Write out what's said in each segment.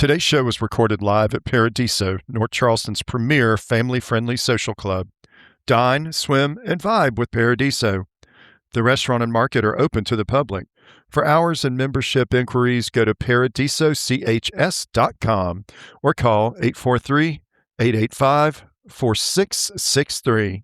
Today's show was recorded live at Paradiso, North Charleston's premier family-friendly social club. Dine, swim, and vibe with Paradiso. The restaurant and market are open to the public. For hours and membership inquiries, go to paradisochs.com or call 843-885-4663.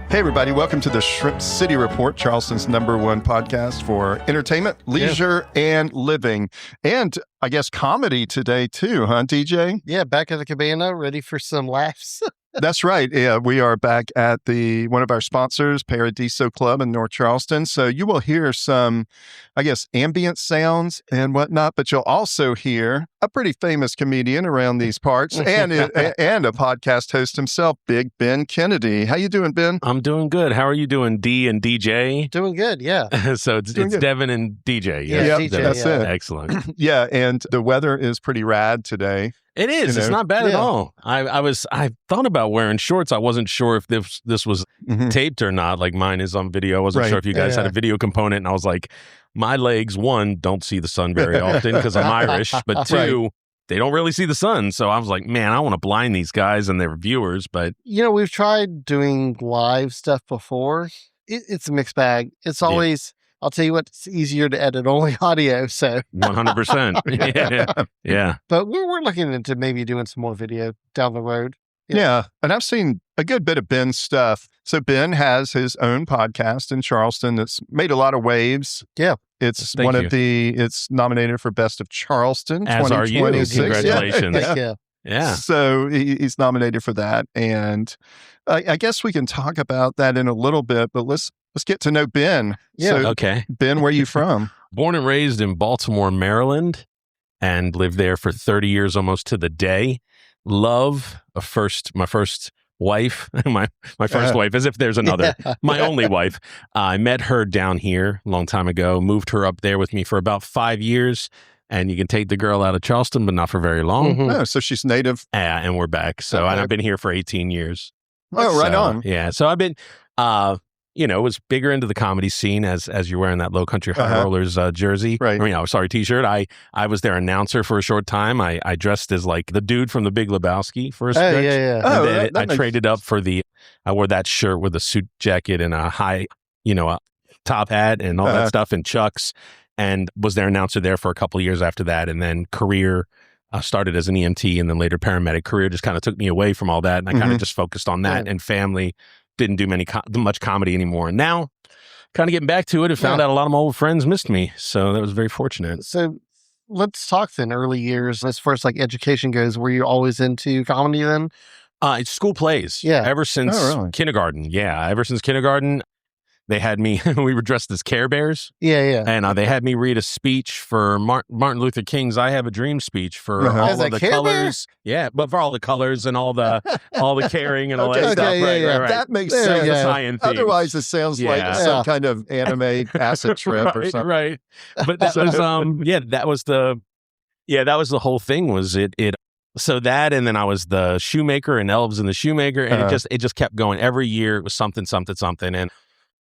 Hey, everybody. Welcome to the Shrimp City Report, Charleston's #1 podcast for entertainment, leisure, and living. And I guess comedy today, too, huh, DJ? Yeah, back at the cabana, ready for some laughs. That's right. Yeah, we are back at one of our sponsors, Paradiso Club in North Charleston. So you will hear some, I guess, ambient sounds and whatnot, but you'll also hear a pretty famous comedian around these parts and a podcast host himself, Big Ben Kennedy. How you doing, Ben? I'm doing good. How are you doing, D and DJ? Doing good, yeah. So it's Devin and DJ. Yeah, DJ, DJ, that's it. Excellent. Yeah, and the weather is pretty rad today. It is. It's not bad at all. I thought about wearing shorts. I wasn't sure if this was taped or not. Like mine is on video. I wasn't sure if you guys had a video component. And I was like, my legs, one, don't see the sun very often because I'm Irish. But two, they don't really see the sun. So I was like, man, I want to blind these guys and their viewers. But we've tried doing live stuff before. It's a mixed bag. It's always... I'll tell you what, it's easier to edit only audio, so. 100%. Yeah. But we're looking into maybe doing some more video down the road. Yeah. And I've seen a good bit of Ben's stuff. So Ben has his own podcast in Charleston that's made a lot of waves. Yeah. It's it's nominated for Best of Charleston. As are you. Congratulations. Yeah. So he's nominated for that. And I guess we can talk about that in a little bit, but let's get to know Ben. Yeah. So, okay. Ben, where are you from? Born and raised in Baltimore, Maryland, and lived there for 30 years almost to the day. Love my first wife, my first wife, as if there's another, my only wife. I met her down here a long time ago, moved her up there with me for about 5 years. And you can take the girl out of Charleston, but not for very long. Mm-hmm. Oh, so she's native. Yeah, and we're back. So and I've been here for 18 years. Oh, right on. Yeah. So I've been, was bigger into the comedy scene as you're wearing that Low Country High Rollers jersey. Right. T-shirt. I was their announcer for a short time. I dressed as like the dude from The Big Lebowski for a stretch. Yeah. And then I traded up for I wore that shirt with a suit jacket and a high, a top hat and all that stuff and Chucks. And was their announcer there for a couple of years after that. And then career started as an EMT and then later paramedic. Career just kind of took me away from all that. And I kind of just focused on that and family. Didn't do much comedy anymore. And now kind of getting back to it and found out a lot of my old friends missed me. So that was very fortunate. So let's talk then early years. As far as like education goes, were you always into comedy then? It's school plays. Yeah. Ever since kindergarten. Yeah. Ever since kindergarten. They had me, we were dressed as Care Bears. Yeah. And they had me read a speech for Martin Luther King's I Have a Dream speech for all of the colors. Yeah, but for all the colors and all the caring and all that stuff. Right. That makes sense. Otherwise, it sounds like some kind of anime acid trip or something. Right. But that was, that was the whole thing was it. So that, and then I was the shoemaker and Elves and the Shoemaker. And it just kept going. Every year it was something.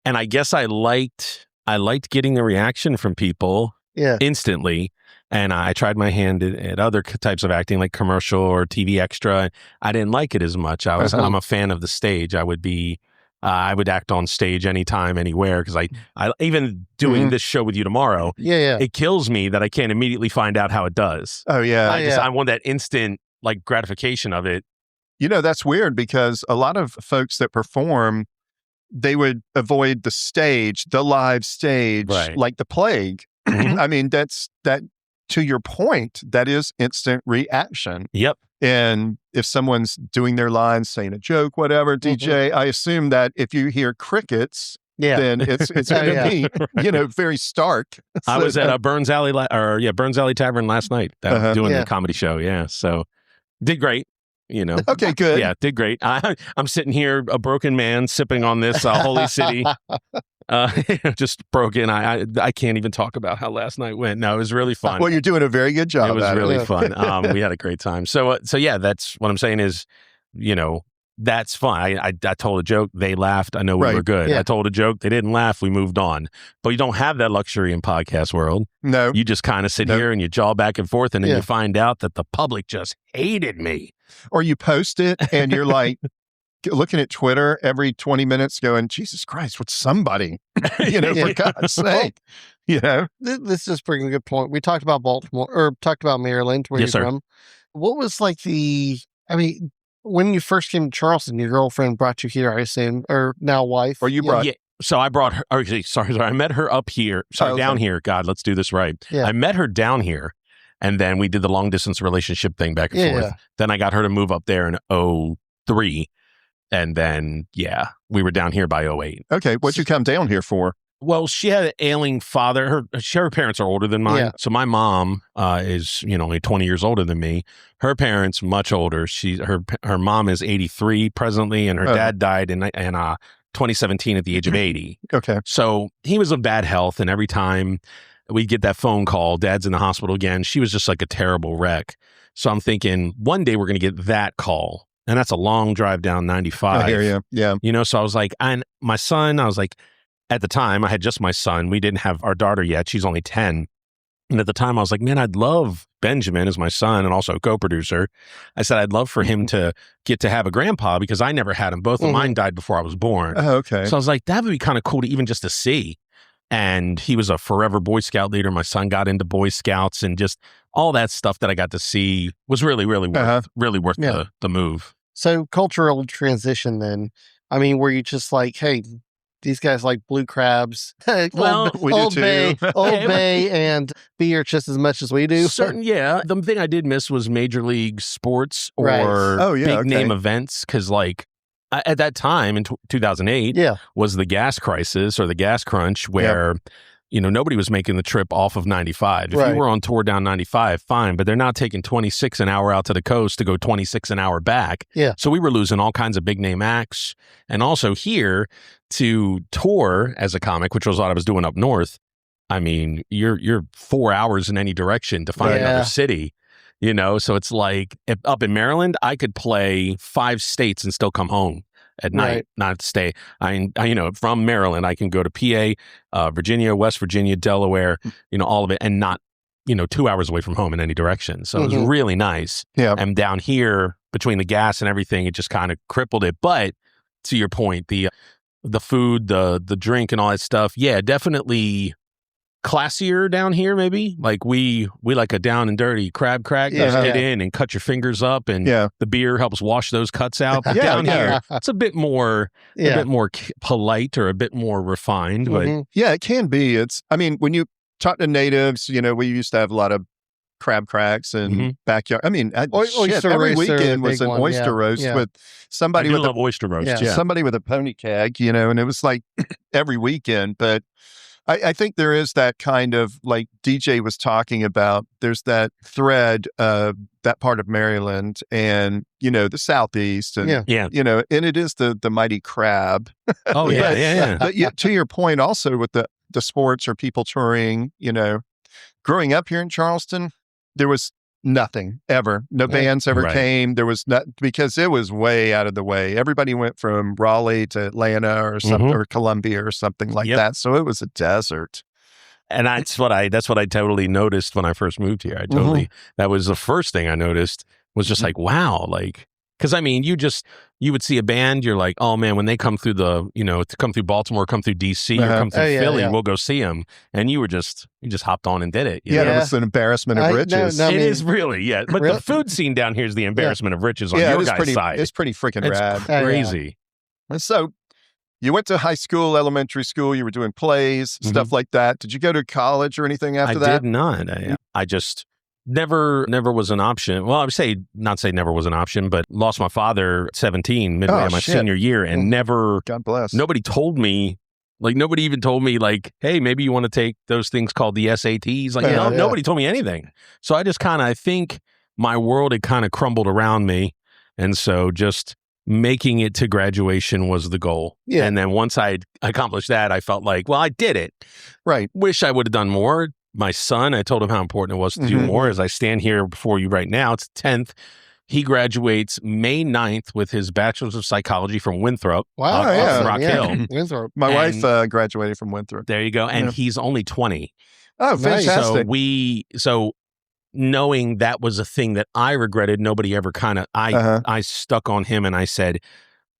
And I guess I liked getting the reaction from people instantly. And I tried my hand at other types of acting, like commercial or TV extra. I didn't like it as much. I'm a fan of the stage. I would act on stage anytime, anywhere. Because I even doing this show with you tomorrow, it kills me that I can't immediately find out how it does. Oh, yeah. I want that instant like gratification of it. That's weird because a lot of folks that perform, they would avoid the live stage, like the plague. I mean, that to your point, that is instant reaction. Yep. And if someone's doing their lines, saying a joke, whatever, DJ, I assume that if you hear crickets, then it's going to be, very stark. I was at a Burns Alley Tavern last night doing the comedy show. Yeah. So did great. Okay, good. Yeah, did great. I'm sitting here, a broken man, sipping on this Holy City. just broke in. I can't even talk about how last night went. No, it was really fun. Well, you're doing a very good job. It was really it. fun. We had a great time. So yeah, that's what I'm saying is, that's fun. I told a joke. They laughed. I know we were good. Yeah. I told a joke. They didn't laugh. We moved on. But you don't have that luxury in podcast world. No. You just kind of sit here and you jaw back and forth, and then you find out that the public just hated me. Or you post it and you're like looking at Twitter every 20 minutes going, Jesus Christ, what's somebody? For God's sake. This is bringing a good point. We talked about Baltimore, or talked about Maryland, where Yes, you're sir. from. What was like when you first came to Charleston, your girlfriend brought you here, I assume, or now wife. Or you brought... Yeah. So I brought her, sorry. I met her up here. Sorry, down here. God, let's do this right. Yeah. I met her down here, and then we did the long distance relationship thing back and forth. Yeah. Then I got her to move up there in 2003. And then, we were down here by 2008. Okay, what'd you come down here for? Well, she had an ailing father. Her parents are older than mine. Yeah. So my mom is, only 20 years older than me. Her parents, much older. Her mom is 83 presently, and her dad died in 2017 at the age of 80. Okay. So he was of bad health, and every time we get that phone call, Dad's in the hospital again, she was just like a terrible wreck. So I'm thinking one day we're going to get that call. And that's a long drive down 95. I hear you. Yeah. So I was like, and my son, I was like, at the time, I had just my son. We didn't have our daughter yet. She's only 10. And at the time, I was like, man, I'd love Benjamin as my son and also a co-producer. I said, I'd love for him to get to have a grandpa because I never had him. Both of mine died before I was born. Oh, okay. So I was like, that would be kind of cool to even just to see. And he was a forever Boy Scout leader. My son got into Boy Scouts, and just all that stuff that I got to see was really, really worth, the move. So cultural transition then. I mean, were you just like, hey, these guys like blue crabs, Well, Old Bay and beer just as much as we do? The thing I did miss was major league sports or Right. big name events, because at that time in 2008 was the gas crisis or the gas crunch where nobody was making the trip off of 95. If you were on tour down 95, fine, but they're not taking 26 an hour out to the coast to go 26 an hour back. Yeah. So we were losing all kinds of big name acts. And also here to tour as a comic, which was what I was doing up north. I mean, you're 4 hours in any direction to find another city, so it's like up in Maryland, I could play 5 states and still come home at night, not stay. From Maryland, I can go to PA, Virginia, West Virginia, Delaware, all of it, and not, 2 hours away from home in any direction. So it was really nice. Yeah. And down here, between the gas and everything, it just kind of crippled it. But to your point, the food, the drink, and all that stuff, definitely classier down here. Maybe like we like a down and dirty crab crack. Just get in and cut your fingers up, and the beer helps wash those cuts out. But down here, it's a bit more polite or a bit more refined. But it can be. When you talk to natives, we used to have a lot of crab cracks and backyard. I mean, every weekend was an oyster roast with somebody with oyster roast. Somebody with a pony keg, and it was like every weekend. But I think there is that kind of, like DJ was talking about, there's that thread of that part of Maryland and, the Southeast and, and it is the mighty crab. Oh, yeah. But to your point also with the sports or people touring, growing up here in Charleston, there was nothing ever. No bands ever came. There was not, because it was way out of the way. Everybody went from Raleigh to Atlanta or something, or Columbia or something like that. So it was a desert. And that's what I totally noticed when I first moved here. That was the first thing I noticed, was just like, wow, like, because you would see a band, you're like, oh man, when they come through to come through Baltimore, come through DC, or come through Philly, we'll go see them. And you just hopped on and did it. It was an embarrassment of riches. It is really, But the food scene down here is the embarrassment of riches on your guys' side. It's pretty freaking rad. Crazy. And so you went to high school, elementary school, you were doing plays, stuff like that. Did you go to college or anything after that? I did not. I just never was an option. Well, I would not say never was an option, but lost my father at 17, midway of my senior year, and never, God bless. Nobody told me, nobody even told me, hey, maybe you want to take those things called the SATs. Nobody told me anything. So I just I think my world had kind of crumbled around me. And so just making it to graduation was the goal. Yeah. And then once I accomplished that, I felt like, well, I did it. Right. Wish I would have done more. My son, I told him how important it was to do more. As I stand here before you right now, it's 10th. He graduates May 9th with his Bachelor's of Psychology from Winthrop. Wow. Up in Rock Hill. Winthrop. My wife graduated from Winthrop. There you go. And he's only 20. Oh, Nice. fantastic. So knowing that was a thing that I regretted, nobody ever kind of, I stuck on him and I said,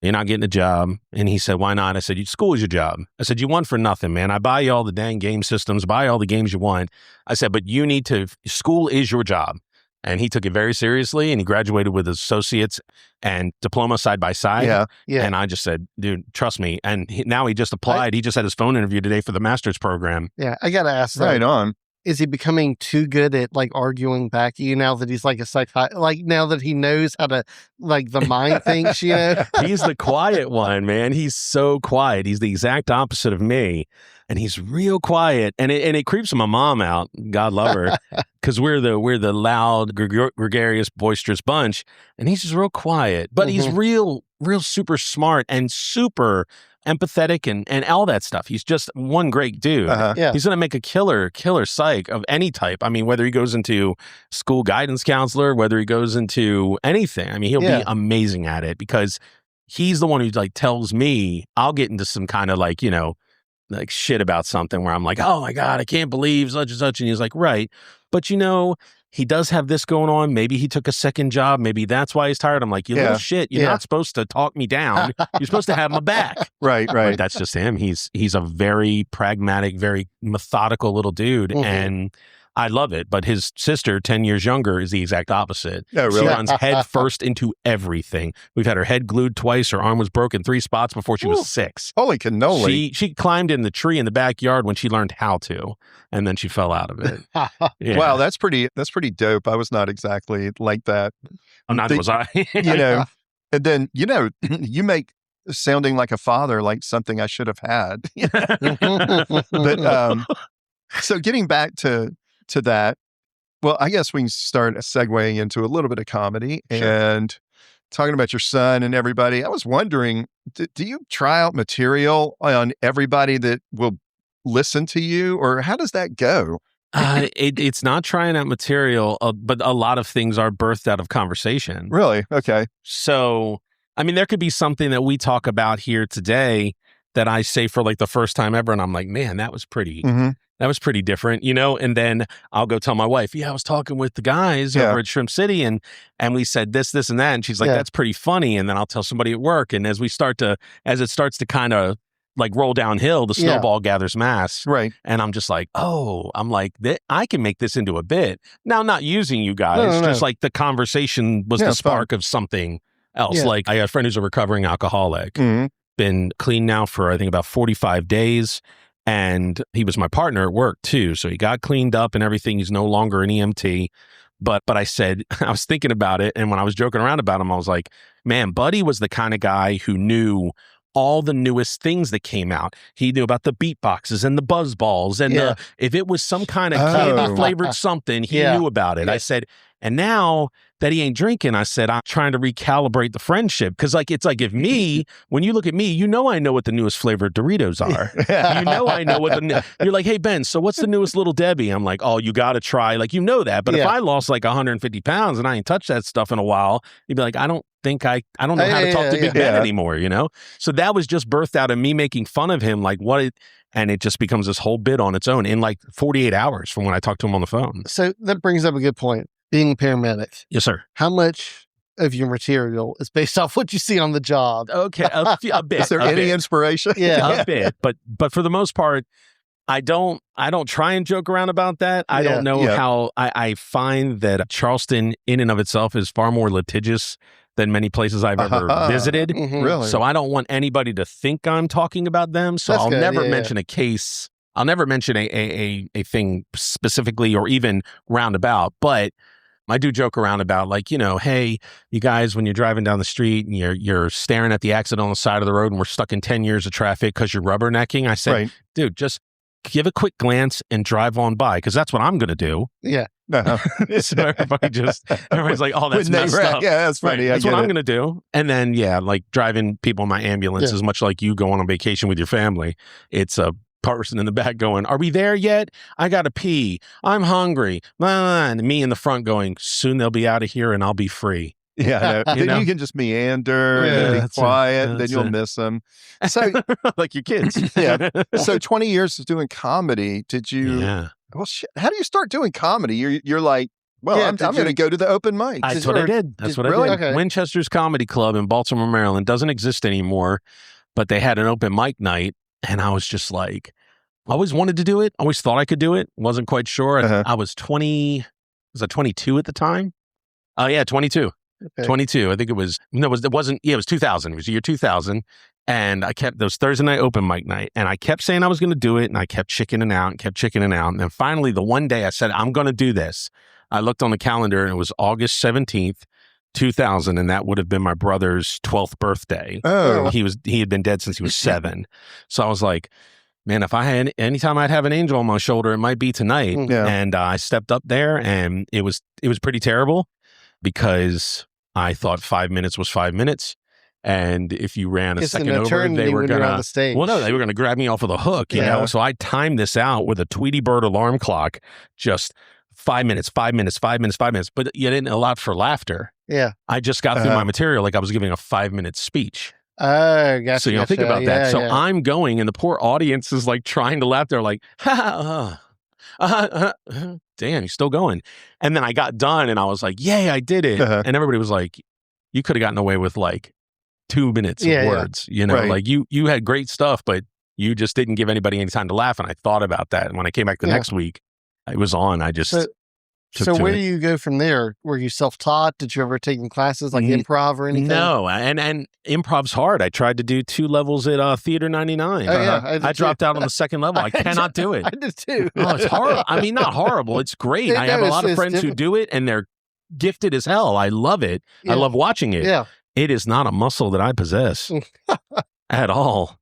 you're not getting a job. And he said, why not? I said, school is your job. I said, you want for nothing, man. I buy you all the dang game systems, buy all the games you want. I said, but you need to, school is your job. And he took it very seriously and he graduated with his associates and diploma side by side. Yeah. And I just said, dude, trust me. And now he just applied. He just had his phone interview today for the master's program. Yeah. I got to ask that. Right on. Is he becoming too good at like arguing back at you now that he's like a like now that he knows how to like the mind thinks, you know? He's the quiet one, man. He's so quiet. He's the exact opposite of me. And he's real quiet. And it creeps my mom out. God love her. Because we're the loud, gregarious, boisterous bunch. And he's just real quiet. But he's real super smart and super empathetic and all that stuff. He's just one great dude. Yeah. He's going to make a killer psych of any type. I mean, whether he goes into school guidance counselor, whether he goes into anything. I mean, he'll be amazing at it because he's the one who like tells me I'll get into some kind of like, you know, like shit about something where I'm like, oh my God, I can't believe such and such. And he's like, right. But you know, he does have this going on. Maybe he took a second job. Maybe that's why he's tired. I'm like, you little shit. You're not supposed to talk me down. You're supposed to have my back. Right. But that's just him. He's a very pragmatic, very methodical little dude. And I love it. But his sister, 10 years younger, is the exact opposite. Oh, really? She runs head first into everything. We've had her head glued twice. Her arm was broken 3 spots before she was 6. Holy cannoli. She climbed in the tree in the backyard when she learned how to, and then she fell out of it. Yeah. Wow, that's pretty dope. I was not exactly like that. Neither was I. You know, and then, you know, you make sounding like a father, like something I should have had. But so getting back to that, well, I guess we can start segueing into a little bit of comedy and talking about your son and everybody. I was wondering, do you try out material on everybody that will listen to you, or how does that go? It's not trying out material, but a lot of things are birthed out of conversation. Really? Okay. So, I mean, there could be something that we talk about here today that I say for like the first time ever, and I'm like, man, that was pretty. That was pretty different, you know? And then I'll go tell my wife, I was talking with the guys over at Shrimp City and we said this, and that. And she's like, that's pretty funny. And then I'll tell somebody at work. And as it starts to kind of like roll downhill, the snowball gathers mass. Right. And I'm just like, I can make this into a bit. Now, not using you guys, just like the conversation was the spark of something else. Yeah. Like I got a friend who's a recovering alcoholic, been clean now for, I think, about 45 days. And he was my partner at work too. So he got cleaned up and everything. He's no longer an EMT. But I said, I was thinking about it. And when I was joking around about him, I was like, man, Buddy was the kind of guy who knew all the newest things that came out. He knew about the beatboxes and the buzz balls. And if it was some kind of candy flavored something, he knew about it. I said, and now that he ain't drinking, I said, I'm trying to recalibrate the friendship. Cause like, it's like if when you look at me, you know, I know what the newest flavored Doritos are. You know, I know you're like, hey, Ben, so what's the newest Little Debbie? I'm like, oh, you got to try. Like, you know that. But if I lost like 150 pounds and I ain't touched that stuff in a while, you'd be like, I don't know how to talk to Big Ben anymore, you know? So that was just birthed out of me making fun of him. Like and it just becomes this whole bit on its own in like 48 hours from when I talked to him on the phone. So that brings up a good point. Being a paramedic. Yes, sir. How much of your material is based off what you see on the job? Okay, a bit. Is there any inspiration? A bit. But for the most part, I don't try and joke around about that. I don't know how I find that Charleston in and of itself is far more litigious than many places I've ever visited. Really? So I don't want anybody to think I'm talking about them. So I'll never mention a case. I'll never mention a thing specifically or even roundabout, but I do joke around about like, you know, hey, you guys, when you're driving down the street and you're staring at the accident on the side of the road and we're stuck in 10 years of traffic because you're rubbernecking. I said, dude, just give a quick glance and drive on by, because that's what I'm going to do. Yeah. So everybody's like, oh, that's messed up. Yeah, that's funny. Right. That's what I'm going to do. And then, like driving people in my ambulance is much like you going on vacation with your family. It's a person in the back going, are we there yet? I got to pee. I'm hungry. And me in the front going, soon they'll be out of here and I'll be free. Yeah, then you can just meander and be quiet, and then you'll miss them. So, like your kids. So 20 years of doing comedy. Did you? Yeah. Well, how do you start doing comedy? You're like, well, I'm going to go to the open mic. That's what I did. That's what I did. Okay. Winchester's Comedy Club in Baltimore, Maryland doesn't exist anymore, but they had an open mic night, and I was just like, I always wanted to do it. Always thought I could do it. Wasn't quite sure. I was 20. Was I 22 at the time? Oh yeah, 22. Okay. 22. I think it was. No, it wasn't. Yeah, it was 2000. It was the year 2000. And I kept those Thursday night open mic night, and I kept saying I was going to do it, and I kept chickening out and kept chickening out. And then finally, the one day I said, I'm going to do this. I looked on the calendar, and it was August 17th, 2000, and that would have been my brother's 12th birthday. Oh. He had been dead since he was 7. So I was like, man, if I had anytime I'd have an angel on my shoulder, it might be tonight. Yeah. And I stepped up there, and it was pretty terrible, because I thought 5 minutes was 5 minutes. And if you ran a second over, they were going to, well, no, they were going to grab me off of the hook, you know? So I timed this out with a Tweety Bird alarm clock, just 5 minutes, 5 minutes, 5 minutes, 5 minutes, but you didn't allow for laughter. Yeah. I just got through my material like I was giving a 5-minute speech. Gotcha. So, think about that. So I'm going, and the poor audience is like trying to laugh. They're like, damn, he's still going. And then I got done, and I was like, yay, I did it. And everybody was like, you could have gotten away with like 2 minutes of words, you know, like you had great stuff, but you just didn't give anybody any time to laugh. And I thought about that. And when I came back the next week, it was on. I just So where do you go from there? Were you self-taught? Did you ever take any classes like improv or anything? No, and improv's hard. I tried to do 2 levels at Theater 99. Oh, yeah, I dropped out on the second level. I cannot do it. I did too. Oh, it's horrible. I mean, not horrible. It's great. I have a lot of friends who do it, and they're gifted as hell. I love it. I love watching it. Yeah. It is not a muscle that I possess at all.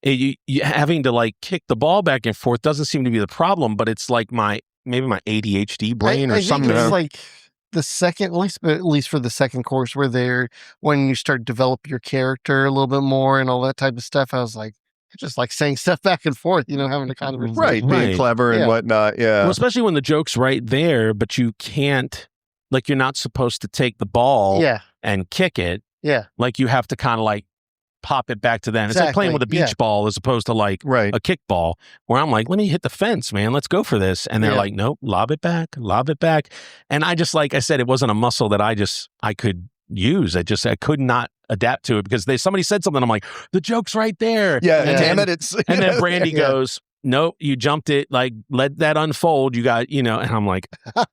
You having to like kick the ball back and forth doesn't seem to be the problem, but it's like maybe my ADHD brain or something. It's like the second, at least for the second course, where when you start to develop your character a little bit more and all that type of stuff, I was like, just like saying stuff back and forth, you know, having a conversation. Right, being clever and whatnot. Yeah. Well, especially when the joke's right there, but you can't, like, you're not supposed to take the ball and kick it. Yeah. Like, you have to kind of like pop it back to them. It's like playing with a beach ball as opposed to like a kick ball, where I'm like, let me hit the fence, man. Let's go for this. And they're like, nope, lob it back. And I just, like I said, it wasn't a muscle that I could use. I could not adapt to it, because somebody said something. I'm like, the joke's right there. Yeah. And damn it. And then Brandy goes, nope, you jumped it. Like, let that unfold. You got, you know, and I'm like,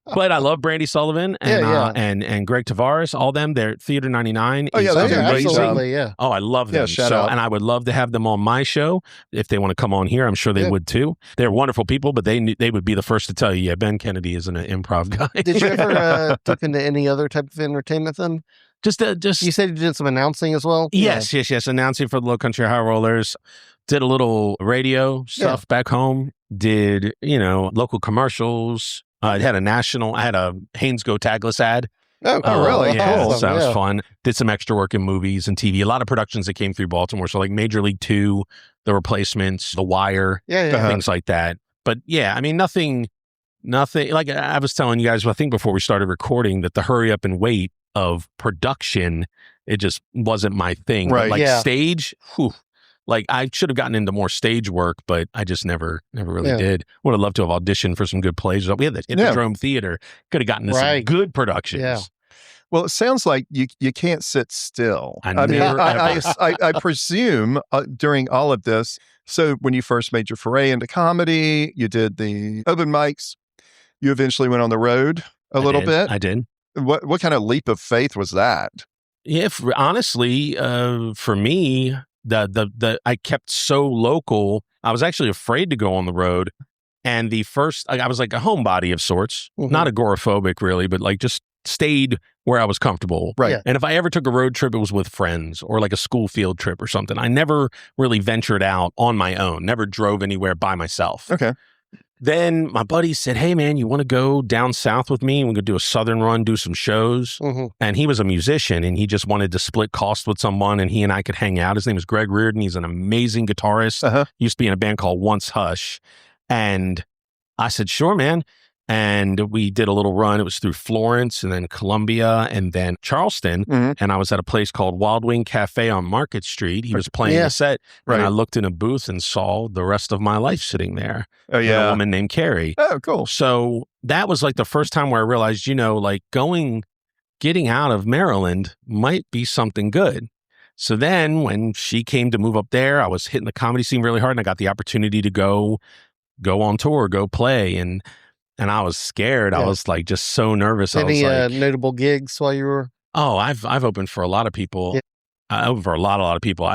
but I love Brandy Sullivan and Greg Tavares, all them. They're Theater 99. Oh, yeah, they're absolutely, yeah. Oh, I love them. Shout out. And I would love to have them on my show if they want to come on here. I'm sure they would too. They're wonderful people, but they would be the first to tell you, Ben Kennedy isn't an improv guy. Did you ever dip into any other type of entertainment then? Just you said you did some announcing as well? Yes. Announcing for the Low Country High Rollers. Did a little radio stuff back home. Did, you know, local commercials. I had a Hanes Go Tagless ad. Oh, really? Yeah, cool. So that was fun. Did some extra work in movies and TV. A lot of productions that came through Baltimore. So like Major League 2, The Replacements, The Wire, things like that. But yeah, I mean, nothing, like I was telling you guys, I think before we started recording, that the hurry up and wait of production, it just wasn't my thing. Right. But like stage, like I should have gotten into more stage work, but I just never really did. Would have loved to have auditioned for some good plays. We had the Hippodrome Theater. Could have gotten into some good productions. Yeah. Well, it sounds like you can't sit still. I presume during all of this, so when you first made your foray into comedy, you did the open mics, you eventually went on the road a little bit. I did. What kind of leap of faith was that? Yeah, honestly, for me, I kept so local. I was actually afraid to go on the road. And I was like a homebody of sorts, not agoraphobic really, but like just stayed where I was comfortable. Right. Yeah. And if I ever took a road trip, it was with friends or like a school field trip or something. I never really ventured out on my own, never drove anywhere by myself. Okay. Then my buddy said, hey, man, you want to go down south with me? We could do a southern run, do some shows. Mhm. And he was a musician and he just wanted to split costs with someone and he and I could hang out. His name is Greg Reardon. He's an amazing guitarist. Uh-huh. Used to be in a band called Once Hush. And I said, sure, man. And we did a little run. It was through Florence and then Columbia and then Charleston. Mhm. And I was at a place called Wild Wing Cafe on Market Street. He was playing Yeah. a set. Right. And I looked in a booth and saw the rest of my life sitting there. Oh, with a yeah. woman named Carrie. Oh, cool. So that was like the first time where I realized, like getting out of Maryland might be something good. So then when she came to move up there, I was hitting the comedy scene really hard and I got the opportunity to go on tour, go play. And I was scared. I Yeah. was like just so nervous. I was Any like, notable gigs while you were? oh, I've opened for a lot of people. Yeah. I opened for a lot of people.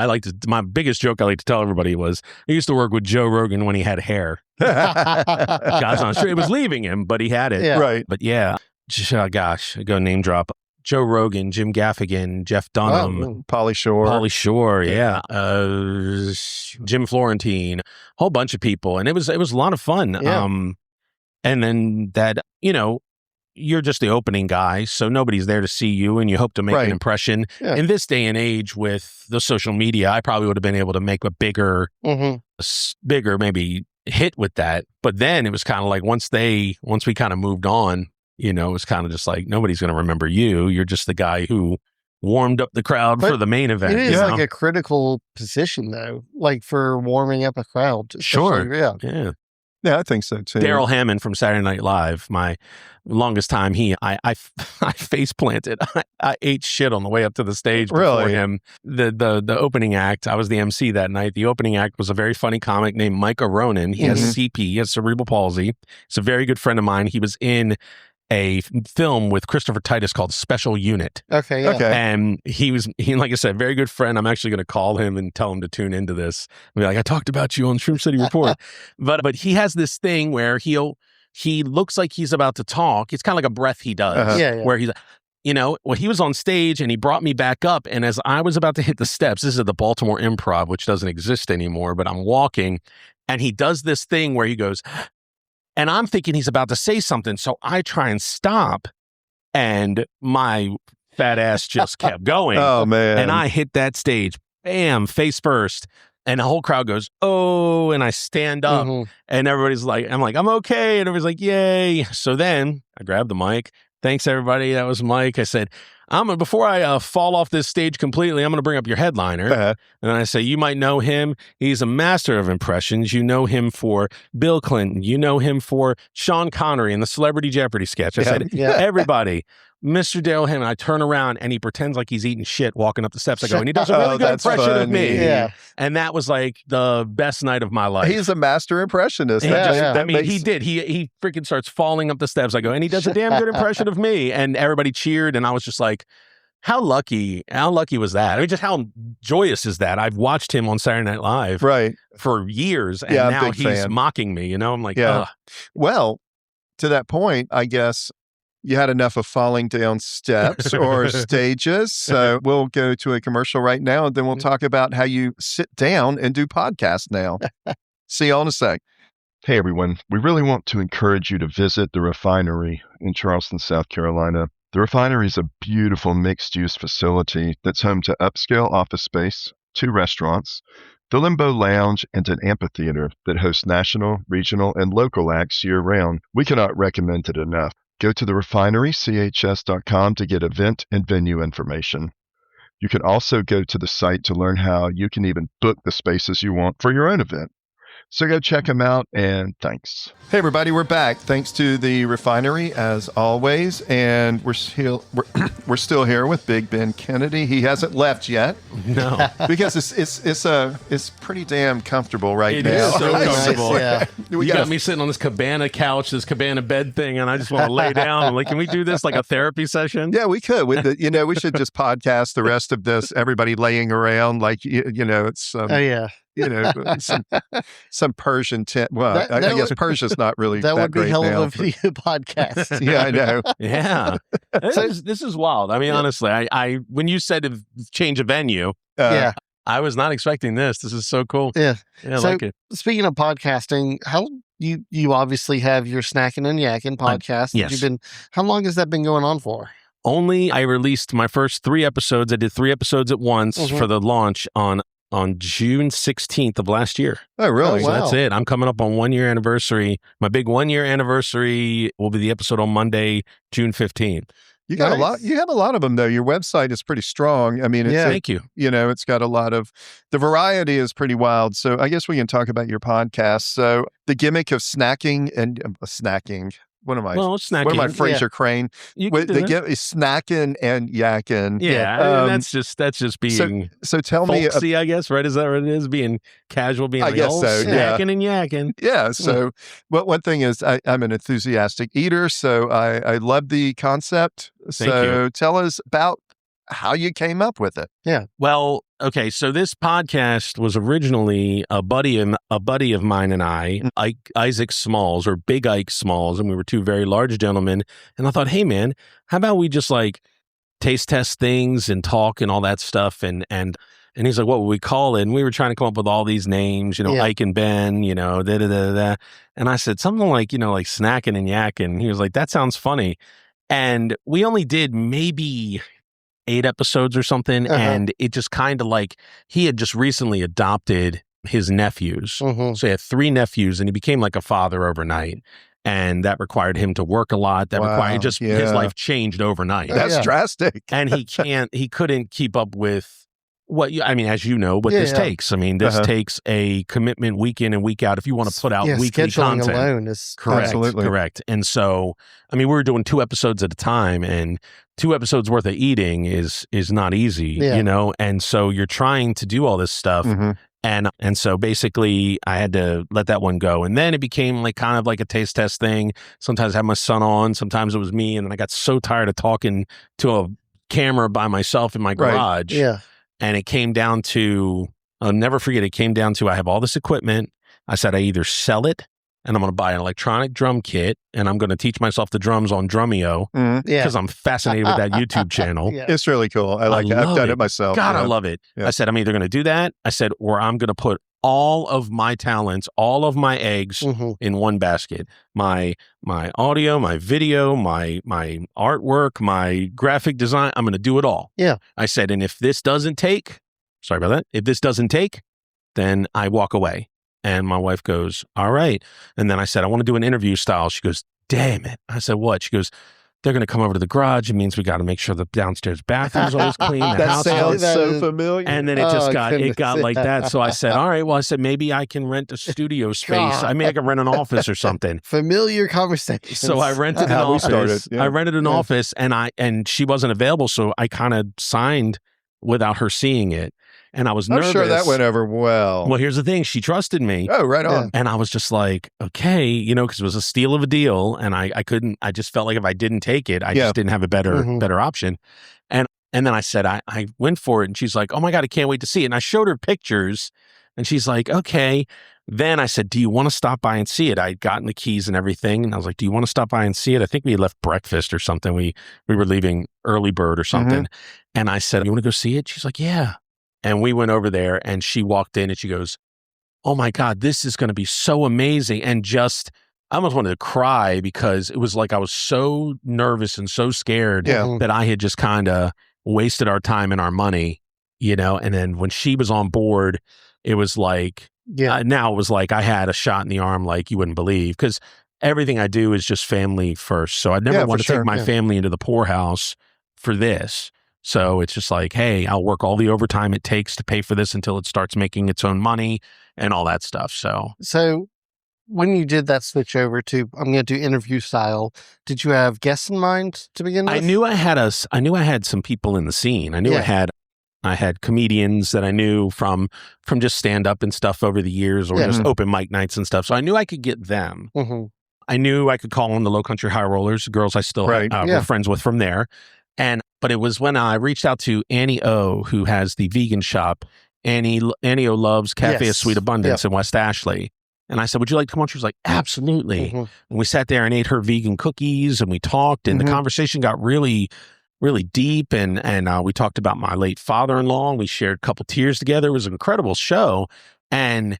My biggest joke I like to tell everybody was I used to work with Joe Rogan when he had hair. God's not sure it was leaving him, but he had it. Yeah. Right. But yeah, gosh, I go name drop. Joe Rogan, Jim Gaffigan, Jeff Dunham, Oh, Pauly Shore. Pauly Shore, yeah. Jim Florentine, whole bunch of people. And it was a lot of fun. Yeah. And then that, you're just the opening guy, so nobody's there to see you and you hope to make Right. an impression. Yeah. In this day and age with the social media, I probably would have been able to make a bigger maybe hit with that. But then it was kind of like once we kind of moved on, it was kind of just like nobody's going to remember you. You're just the guy who warmed up the crowd But for the main event. It is you know? like a critical position, though, like for warming up a crowd. Sure. especially- Yeah. Yeah. Yeah, I think so too. Darrell Hammond from Saturday Night Live, my longest time, I face planted. I ate shit on the way up to the stage before Really? him. The opening act, I was the MC that night. The opening act was a very funny comic named Micah Ronan. He has CP, he has cerebral palsy. He's a very good friend of mine. He was in a film with Christopher Titus called Special Unit. Okay. Yeah. Okay. And he like I said, very good friend. I'm actually going to call him and tell him to tune into this. Be like, I talked about you on Shroom City Report. but he has this thing where he looks like he's about to talk. It's kind of like a breath he does. Uh-huh. Yeah. Where he's, he was on stage and he brought me back up. And as I was about to hit the steps, this is at the Baltimore Improv, which doesn't exist anymore, but I'm walking and he does this thing where he goes, and I'm thinking he's about to say something. So I try and stop and my fat ass just kept going. Oh, man. And I hit that stage, bam, face first. And the whole crowd goes, oh, and I stand up Mhm. and everybody's like, I'm okay. And everybody's like, yay. So then I grabbed the mic. Thanks, everybody. That was Mike. I said, before I fall off this stage completely, I'm going to bring up your headliner. Uh-huh. And I say, you might know him. He's a master of impressions. You know him for Bill Clinton. You know him for Sean Connery in the Celebrity Jeopardy sketch. I said, Yeah. everybody, Mr. Darrell Hammond. I turn around and he pretends like he's eating shit walking up the steps. I go, and he does a really Oh, good that's impression of me. funny. Yeah. And that was like the best night of my life. He's a master impressionist. He That just- just- yeah. that I mean, makes- he did. He freaking starts falling up the steps. I go, and he does a damn good impression of me. And everybody cheered. And I was just like, how lucky was that? I mean, just how joyous is that? I've watched him on Saturday Night Live Right. for years. And Yeah, I'm a now big he's fan. mocking me. I'm like, Yeah. ugh. Well, to that point, I guess you had enough of falling down steps or stages. So we'll go to a commercial right now, and then we'll talk about how you sit down and do podcasts now. See you all in a sec. Hey, everyone. We really want to encourage you to visit the refinery in Charleston, South Carolina. The refinery is a beautiful mixed-use facility that's home to upscale office space, 2 restaurants, the Limbo Lounge, and an amphitheater that hosts national, regional, and local acts year-round. We cannot recommend it enough. Go to therefinerychs.com to get event and venue information. You can also go to the site to learn how you can even book the spaces you want for your own event. So go check them out, and thanks. Hey, everybody, we're back. Thanks to the refinery, as always, and we're still here with Big Ben Kennedy. He hasn't left yet No. because it's pretty damn comfortable right It now. is so Nice, comfortable. yeah. You got me sitting on this cabana couch, this cabana bed thing, and I just want to lay down. I'm like, can we do this like a therapy session? Yeah, we could. With we should just podcast the rest of this. Everybody laying around like it's. Oh yeah. some Persian well, That- I that guess would- Persia's not really that would be great hell now, of a video podcast. yeah, I know. Yeah. This is wild. I mean, honestly, I when you said to change a venue, Yeah. I was not expecting this. This is so cool. Yeah. Yeah, I So- like it. Speaking of podcasting, how you obviously have your Snakkin and Yakkin podcast. Yes. How long has that been going on for? I released my first 3 episodes. I did 3 episodes at once Mhm. for the launch on June 16th of last year. Oh, really? Oh, So wow. that's it. I'm coming up on 1 year anniversary. My big 1 year anniversary will be the episode on Monday, June 15th. You got a Nice. lot. You have a lot of them, though. Your website is pretty strong. I mean, it's Yeah. Thank you. it's got a lot of, the variety is pretty wild. So I guess we can talk about your podcast. So the gimmick of snacking and snacking. What am I? Well, What am I, snacking. Fraser Crane? You can do The that. gimmick is snacking and yakking. Yeah, I mean, Um, that's just being So tell me, folksy, I guess, right? Is that what it is? Being casual, being I like, guess oh, so, yeah. snacking and yakking. yeah. So, but one thing is, I'm an enthusiastic eater, so I love the concept. Thank So tell us about how you came up with it. Well, okay, so this podcast was originally a buddy of mine and I, Isaac Smalls, or Big Ike Smalls, and we were 2 very large gentlemen. And I thought, hey man, how about we just like taste test things and talk and all that stuff? And he's like, what would we call it? And we were trying to come up with all these names, Yeah. Ike and Ben, da da da da. And I said something like, like Snakkin and Yakkin. He was like, that sounds funny. And we only did maybe 8 episodes or something. Uh-huh. And it just kind of like, he had just recently adopted his nephews. Mhm. So he had 3 nephews and he became like a father overnight. And that required him to work a lot. That Wow, required his yeah. life changed overnight. That's yeah. drastic. And he couldn't keep up with as you know, what this Yeah. takes. I mean, this Uh-huh. takes a commitment week in and week out if you want to put out weekly scheduling content. alone is Correct. Absolutely. Correct. And so, I mean, we were doing 2 episodes at a time, and 2 episodes worth of eating is not easy, Yeah. And so you're trying to do all this stuff. Mhm. And so basically I had to let that one go. And then it became like kind of like a taste test thing. Sometimes I had my son on, sometimes it was me. And then I got so tired of talking to a camera by myself in my Right. garage. Yeah. And it came down to, I'll never forget, it came down to I have all this equipment. I said, I either sell it and I'm going to buy an electronic drum kit and I'm going to teach myself the drums on Drumeo Mhm. Yeah. because I'm fascinated with that YouTube channel. Yeah. It's really cool. I like it. I've love done it. it myself. God, yeah. I love it. Yeah. I said, I'm either going to do that. I said, or I'm going to put all of my talents, all of my eggs Mhm. in one basket. My audio, my video, my artwork, my graphic design. I'm going to do it all. Yeah. I said, and if this doesn't take, sorry about that. If this doesn't take, then I walk away. And my wife goes, all right. And then I said, I want to do an interview style. She goes, damn it. I said, what? She goes, they're going to come over to the garage. It means we got to make sure the downstairs bathroom's always clean. The That house is sounds always- That so is- familiar. and then it just Oh, got goodness. like that. So I said, all right, well, I said, maybe I can rent a studio space. God. I mean, I can rent an office or something. Familiar conversation. So I rented an How we office. started, yeah. I rented an Yeah. office and she wasn't available. So I kind of signed without her seeing it. And I was I'm nervous. sure that went over well. Well, here's the thing. She trusted me. Oh, right Yeah. on. And I was just like, okay, because it was a steal of a deal. And I just felt like if I didn't take it, I Yeah. just didn't have a better Mhm. option. And then I said, I went for it. And she's like, oh my God, I can't wait to see it. And I showed her pictures and she's like, okay. Then I said, do you want to stop by and see it? I'd gotten the keys and everything. And I was like, do you want to stop by and see it? I think we had left breakfast or something. We were leaving early bird or something. And I said, you want to go see it? She's like, yeah. And we went over there and she walked in and she goes, oh my God, this is going to be so amazing. And I almost wanted to cry because it was like I was so nervous and so scared Yeah. that I had just kind of wasted our time and our money, and then when she was on board, it was like, Yeah. now it was like I had a shot in the arm like you wouldn't believe because everything I do is just family first. So I never Yeah, want for to take sure. my Yeah. family into the poorhouse for this. So it's just like, hey, I'll work all the overtime it takes to pay for this until it starts making its own money and all that stuff. So when you did that switch over to I'm going to do interview style, did you have guests in mind to begin with? I knew I had some people in the scene. I knew Yeah. I had comedians that I knew from just stand up and stuff over the years or Yeah. just open mic nights and stuff. So I knew I could get them. Mhm. I knew I could call on the Low Country High Rollers, girls I still Right. Yeah. were friends with from there. But it was when I reached out to Annie O, who has the vegan shop Annie Love's Cafe of Yes. Sweet Abundance in West Ashley. And I said, would you like to come on? She was like, absolutely. And we sat there and ate her vegan cookies and we talked and the conversation got really, really deep. And we talked about my late father-in-law and we shared a couple tears together. It was an incredible show. And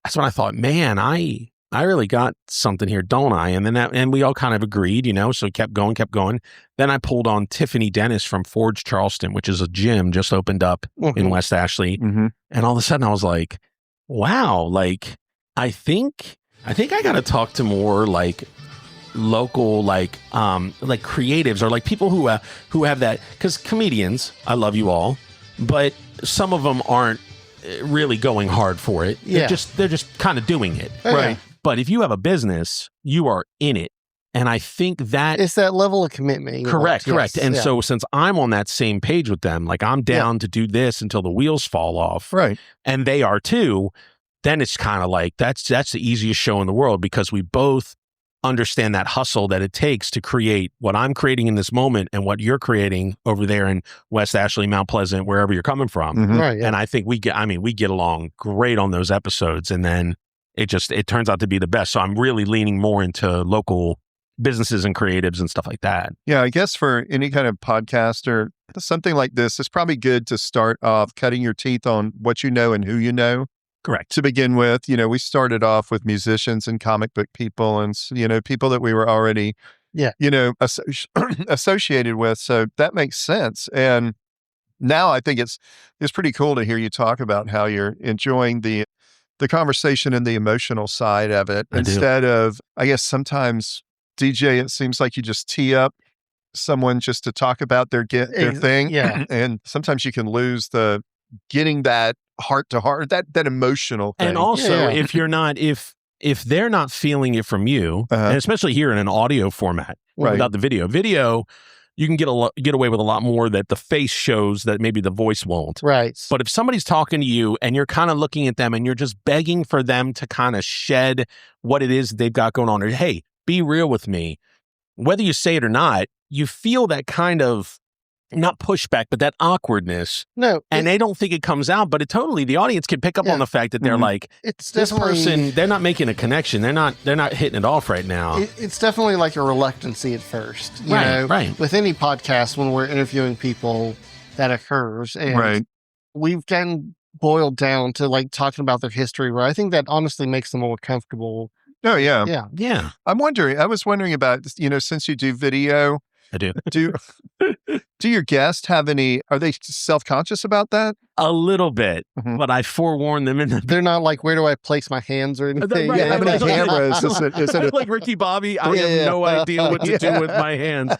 that's when I thought, man, I really got something here, don't I? And then and we all kind of agreed, so we kept going. Then I pulled on Tiffany Dennis from Forge Charleston, which is a gym just opened up in West Ashley. And all of a sudden I was like, wow, like, I think I got to talk to more like local, like creatives or like people who have that, because comedians, I love you all, but some of them aren't really going hard for it. Yeah. They're just kind of doing it. Right. But if you have a business, you are in it. And I think that It's that level of commitment. correct. And Yes. so since I'm on that same page with them, like I'm down to do this until the wheels fall off. Right. And they are too, then it's kind of like that's the easiest show in the world because we both understand that hustle that it takes to create what I'm creating in this moment and what you're creating over there in West Ashley, Mount Pleasant, wherever you're coming from. Right. Yeah. And I think we get along great on those episodes. And then it turns out to be the best. So I'm really leaning more into local businesses and creatives and stuff like that. Yeah, I guess for any kind of podcast or something like this, it's probably good to start off cutting your teeth on what you know and who you know. Correct. To begin with, we started off with musicians and comic book people and, people that we were already, associated with. So that makes sense. And now I think it's pretty cool to hear you talk about how you're enjoying the conversation and the emotional side of it instead of, I guess sometimes DJ, it seems like you just tee up someone just to talk about their thing. Yeah. And sometimes you can lose the getting that heart to heart, that emotional thing. And also, if you're not, if they're not feeling it from you, and especially here in an audio format without the video, you can get away with a lot more that the face shows that maybe the voice won't. Right. But if somebody's talking to you and you're kind of looking at them and you're just begging for them to kind of shed what it is they've got going on, or hey, be real with me, whether you say it or not, you feel that kind of not pushback, but that awkwardness. No. And they don't think it comes out, but the audience can pick up on the fact that they're like, it's this definitely person, they're not making a connection. They're not hitting it off right now. It's definitely like a reluctancy at first. You know? Right. With any podcast, when we're interviewing people, that occurs. And we've gotten boiled down to like talking about their history, where I think that honestly makes them more comfortable. Oh, yeah. Yeah. I was wondering about, since you do video, I do. Do your guests have are they self-conscious about that? A little bit, but I forewarn them. They're not like, where do I place my hands or anything? Right. How many cameras is it? Like Ricky Bobby, I have no idea what to do with my hands.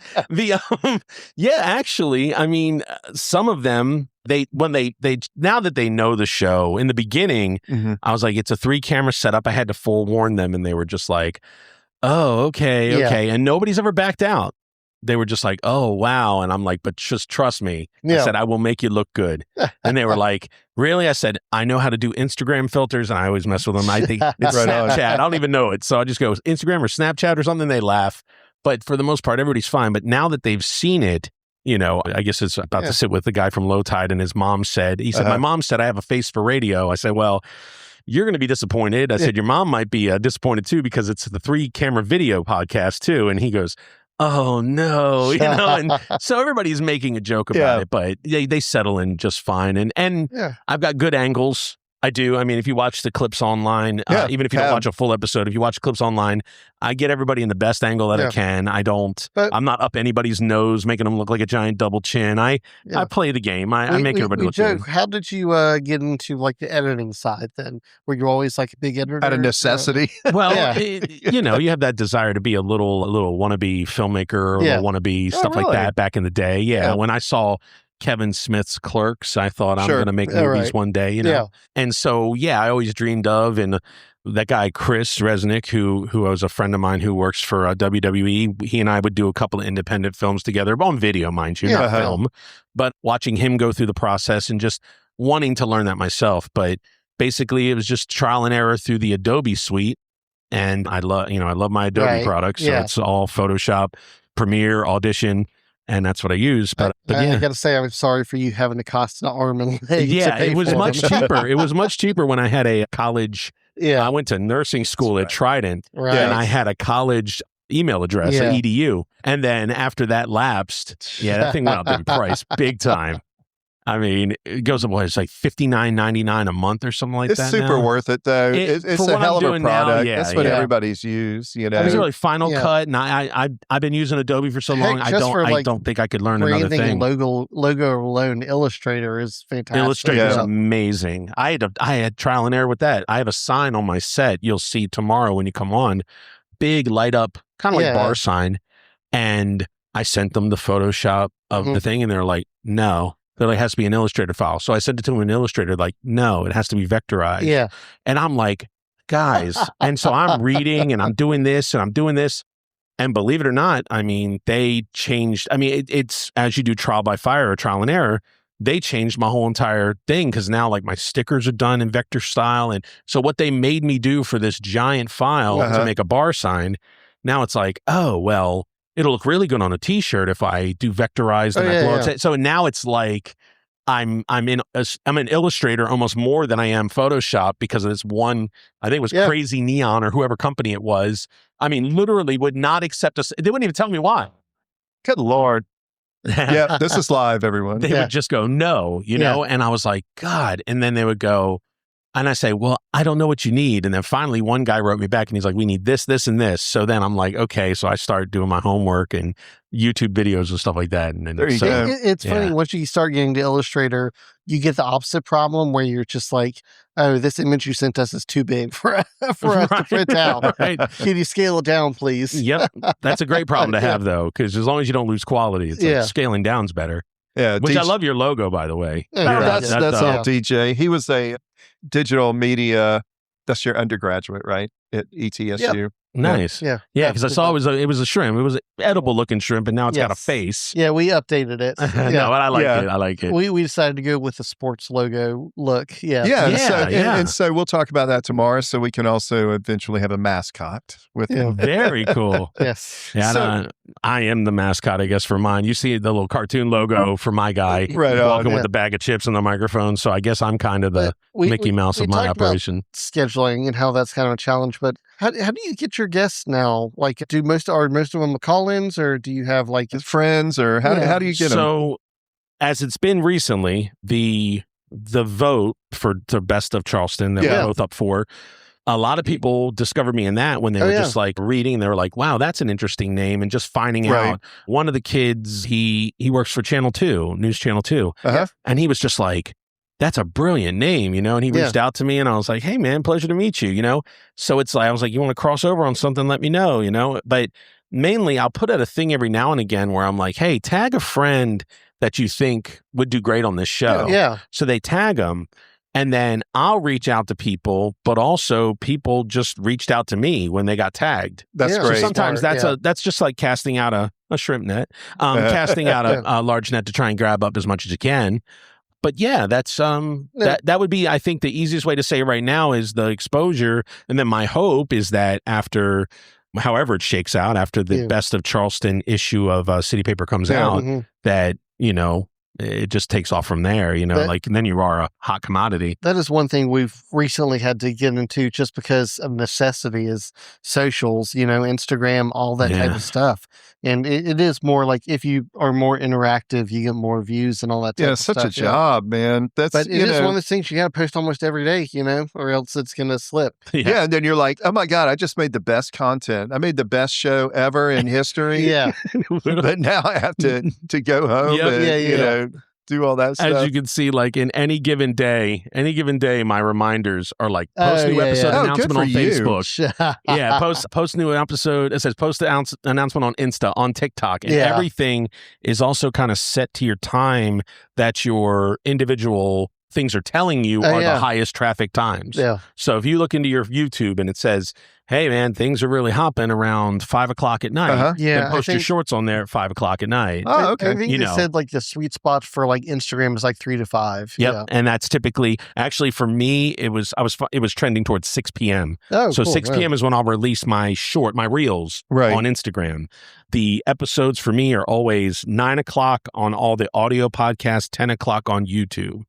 Actually, I mean, some of them, now that they know the show, in the beginning, I was like, it's a 3-camera setup. I had to forewarn them, and they were just like, oh, okay. And nobody's ever backed out. They were just like, oh, wow. And I'm like, but just trust me. I said, I will make you look good. And they were like, really? I said, I know how to do Instagram filters. And I always mess with them. I think it's Snapchat. I don't even know it. So I just go Instagram or Snapchat or something. They laugh. But for the most part, everybody's fine. But now that they've seen it, I guess it's about to sit with the guy from Low Tide. And his mom said, my mom said, I have a face for radio. I said, well, you're going to be disappointed. I said, your mom might be disappointed too, because it's the 3-camera video podcast too. And he goes, oh no, and so everybody's making a joke about it, but they settle in just fine. And I've got good angles. I do. I mean, if you watch the clips online, even if you don't watch a full episode, if you watch clips online, I get everybody in the best angle that I can. I'm not up anybody's nose, making them look like a giant double chin. I play the game. I make everybody look good. How did you get into like the editing side then? Were you always like a big editor? Out of necessity. Well, you have that desire to be a little wannabe filmmaker or a little wannabe stuff like that back in the day. Yeah. When I saw Kevin Smith's Clerks, I thought I'm going to make movies one day, And so, I always dreamed of, and that guy, Chris Resnick, who was a friend of mine who works for WWE, he and I would do a couple of independent films together, on video, mind you, not film, but watching him go through the process and just wanting to learn that myself. But basically it was just trial and error through the Adobe suite. And I love my Adobe products. So it's all Photoshop, Premiere, Audition. and that's what I use. But I got to say, I'm sorry for you having to cost an arm and leg. Yeah, to pay it was for much them. cheaper. It was much cheaper when I had a college. Yeah, I went to nursing school at Trident, right. and I had a college email address, Yeah. EDU. And then after that lapsed, that thing went up in price big time. I mean, it goes up, it's like $59.99 a month or something like It's that. super now. worth it, though. It's for a what hell I'm of a doing now, product. yeah, That's what yeah. everybody's used, you know. I was really Final Yeah. Cut, and I've been using Adobe for so long. Heck, I just don't for, I like, don't think I could learn another branding thing. and logo alone, Illustrator is fantastic. Illustrator is Yeah. amazing. I had trial and error with that. I have a sign on my set. You'll see tomorrow when you come on, big light up, kind of like Yeah. bar sign. And I sent them the Photoshop of the thing, and they're like, no. They're like, it has to be an Illustrator file. So I sent it to them in Illustrator, like, no, it has to be vectorized. Yeah. And I'm like, guys. And so I'm reading and I'm doing this and I'm doing this. And believe it or not, I mean, they changed. I mean, it's as you do trial by fire or trial and error, they changed my whole entire thing because now like my stickers are done in vector style. And so what they made me do for this giant file to make a bar sign, now it's like, oh, well, it'll look really good on a t-shirt if I do vectorized and I blow it. So now it's like I'm an Illustrator almost more than I am Photoshop because of this one, I think it was Crazy Neon or whoever company it was. I mean, literally would not accept us. They wouldn't even tell me why. Good Lord. Yeah, this is live, everyone. They would just go, no, you know? And I was like, God. And then they would go, and I say, well, I don't know what you need. And then finally one guy wrote me back and he's like, we need this, this, and this. So then I'm like, okay. So I started doing my homework and YouTube videos and stuff like that. And then There you go. It's funny, once you start getting to Illustrator, you get the opposite problem where you're just like, oh, this image you sent us is too big for us to print out. Right. Can you scale it down, please? Yep. That's a great problem to have, though, because as long as you don't lose quality, it's like scaling down's better. Yeah, Which I love your logo, by the way. That's all DJ. He was a digital media. That's your undergraduate, right? At ETSU. Nice. Yeah. Because I saw it was a shrimp. It was an edible looking shrimp, and now it's got a face. Yeah, we updated it. No, but I like it. I like it. We decided to go with the sports logo look. And so we'll talk about that tomorrow. So we can also eventually have a mascot with him. Very cool. Yes. Yeah, I am the mascot, I guess, for mine. You see the little cartoon logo for my guy, walking with the bag of chips and the microphone. So I guess I'm kind of the Mickey Mouse of my operation. Scheduling and how that's kind of a challenge. But how do you get your guests now? Like, are most of them call-ins, or do you have like friends, or how do you get them? So, as it's been recently, the vote for the best of Charleston that we're both up for, a lot of people discovered me in that when they were just like reading. They were like, wow, that's an interesting name. And just finding out one of the kids, he works for Channel 2, News Channel 2. And he was just like, that's a brilliant name, you know? And he reached out to me and I was like, hey man, pleasure to meet you, you know? So it's like, I was like, you want to cross over on something? Let me know, you know? But mainly I'll put out a thing every now and again where I'm like, hey, tag a friend that you think would do great on this show. Yeah. So they tag them. And then I'll reach out to people, but also people just reached out to me when they got tagged. That's So great. sometimes that's just like casting out a shrimp net, casting out a large net to try and grab up as much as you can. But yeah, that's that would be, I think, the easiest way to say it right now is the exposure. And then my hope is that after, however it shakes out, after the Best of Charleston issue of City Paper comes out, that, you know, it just takes off from there, you know, and then you are a hot commodity. That is one thing we've recently had to get into just because of necessity is socials, you know, Instagram, all that type of stuff. And it is more like if you are more interactive, you get more views and all that type of stuff. Yeah, such a job, man. But it is one of those things you got to post almost every day, you know, or else it's going to slip. Yeah, and then you're like, oh my God, I just made the best content. I made the best show ever in history. But now I have to go home and, you know, do all that stuff. As you can see, like in any given day, my reminders are like post new episode announcement on Facebook. Post new episode. It says post announcement on Insta, on TikTok, and everything is also kind of set to your time that your individual things are telling you are the highest traffic times. So if you look into your YouTube and it says, hey man, things are really hopping around 5 o'clock at night. Yeah, Then post your shorts on there at 5 o'clock at night. Oh, okay. I think they said like the sweet spot for like Instagram is like 3 to 5. Yep. Yeah. And that's typically, actually for me, it was trending towards 6 p.m. So cool, 6 p.m. is when I'll release my reels on Instagram. The episodes for me are always 9 o'clock on all the audio podcasts, 10 o'clock on YouTube.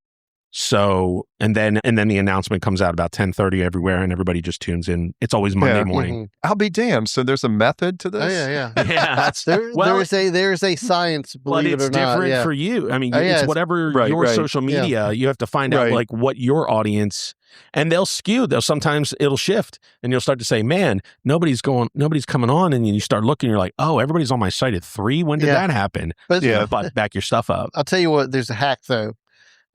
So, and then the announcement comes out about 10:30 everywhere, and everybody just tunes in. It's always Monday morning. Mm-hmm. I'll be damned. So there's a method to this? Oh, yeah. That's there's a science, believe it or not. But it's different for you. I mean, it's whatever your social media, you have to find out like what your audience, and they'll skew. Sometimes it'll shift, and you'll start to say, man, nobody's coming on, and you start looking, you're like, oh, everybody's on my site at 3. When did that happen? But back your stuff up. I'll tell you what, there's a hack though.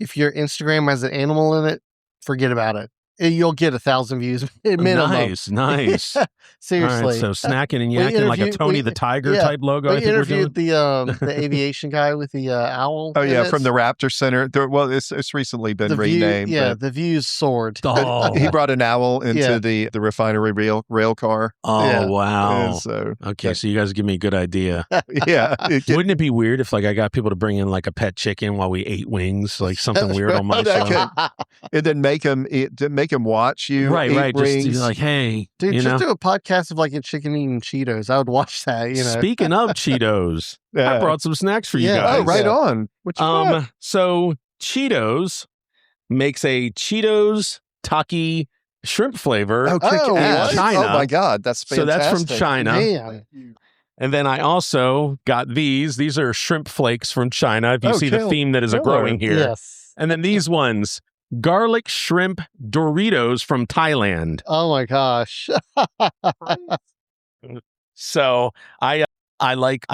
If your Instagram has an animal in it, forget about it. You'll get 1,000 views minimum. Nice. Seriously. All right, so Snakkin and Yakkin, like a Tony the Tiger type logo. We interviewed the aviation guy with the owl. Oh yeah, from the Raptor Center. It's recently been renamed. The views soared. He brought an owl into the refinery rail car. Oh wow! So you guys give me a good idea. Yeah, wouldn't it be weird if like I got people to bring in like a pet chicken while we ate wings, like something weird on my show, and then make him watch you, right? Wings. Just like, hey, dude, just do a podcast of like a chicken eating Cheetos. I would watch that. Speaking of Cheetos, I brought some snacks for you guys. Oh, right on. What you got? So Cheetos makes a Cheetos Taki shrimp flavor. Oh, China. Oh my God, that's fantastic. So that's from China. Man. And then I also got these. These are shrimp flakes from China. If you see the theme that is growing here. Yes. And then these ones, garlic shrimp Doritos from Thailand. Oh my gosh. So I like